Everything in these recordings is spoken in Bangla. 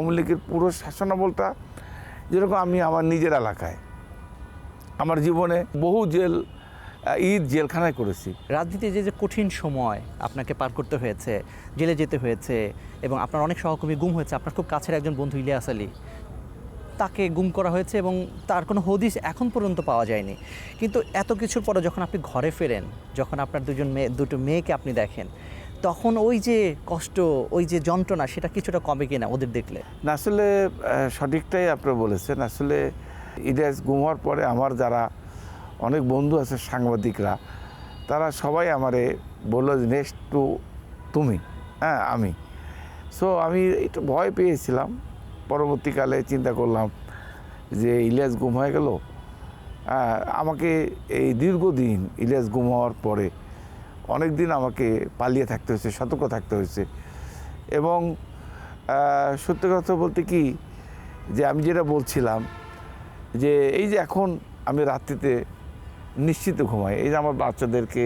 আওয়ামী লীগের পুরো শাসনামলটা যেরকম আমি আমার নিজের এলাকায় আমার জীবনে বহু জেলখানায় করেছি। রাজনীতি যে কঠিন সময় আপনাকে পার করতে হয়েছে, জেলে যেতে হয়েছে এবং আপনার অনেক সহকর্মী গুম হয়েছে। আপনার খুব কাছের একজন বন্ধু ইলিয়াস আলী, তাকে গুম করা হয়েছে এবং তার কোনো হদিস এখন পর্যন্ত পাওয়া যায়নি। কিন্তু এত কিছুর পরে যখন আপনি ঘরে ফেরেন, যখন আপনার দুটো মেয়েকে আপনি দেখেন, তখন ওই যে কষ্ট, ওই যে যন্ত্রণা, সেটা কিছুটা কমে কিনা ওদের দেখলে? না, আসলে সঠিকটাই আপনি বলেছেন। আসলে ইলিয়াস গুম হওয়ার পরে আমার যারা অনেক বন্ধু আছে সাংবাদিকরা, তারা সবাই আমারে বললো যে নেক্সট টু তুমি, আমি। সো আমি একটু ভয় পেয়েছিলাম। পরবর্তীকালে চিন্তা করলাম যে ইলিয়াস গুম হয়ে গেল, আমাকে এই দীর্ঘদিন ইলিয়াস গুম হওয়ার পরে অনেক দিন আমাকে পালিয়ে থাকতে হয়েছে, সতর্ক থাকতে হয়েছে। এবং সত্যি কথা বলতে কি, যে আমি যেটা বলছিলাম যে এই যে এখন আমি রাত্রিতে নিশ্চিত ঘুমাই, এই যে আমার বাচ্চাদেরকে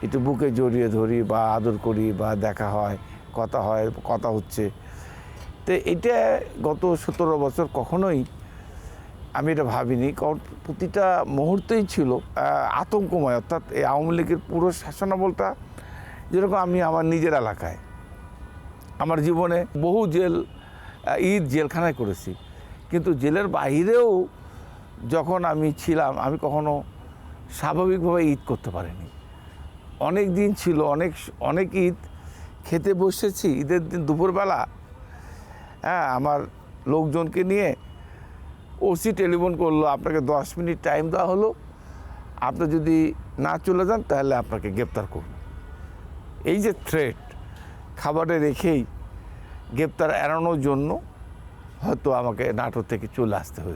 একটু বুকে জড়িয়ে ধরি বা আদর করি বা দেখা হয়, কথা হচ্ছে, তো এটা গত 17 বছর কখনোই আমি এটা ভাবিনি। কারণ প্রতিটা মুহূর্তেই ছিল আতঙ্কময়। অর্থাৎ এই আওয়ামী লীগের পুরো শাসনামলটা যেরকম আমি আমার নিজের এলাকায় আমার জীবনে বহু জেলখানায় করেছি, কিন্তু জেলের বাইরেও যখন আমি ছিলাম, আমি কখনো স্বাভাবিকভাবে ঈদ করতে পারিনি। অনেক দিন ছিল, অনেক ঈদ খেতে বসেছি, ঈদের দিন দুপুরবেলা আমার লোকজনকে নিয়ে ওসি টেলিফোন করলো, আপনাকে 10 মিনিট টাইম দেওয়া হলো, আপনি যদি না চলে যান তাহলে আপনাকে গ্রেপ্তার করব। এই যে থ্রেট, খাবারে রেখেই গ্রেপ্তার এড়ানোর জন্য হয়তো আমাকে নাটোর থেকে চলে আসতে হয়েছে।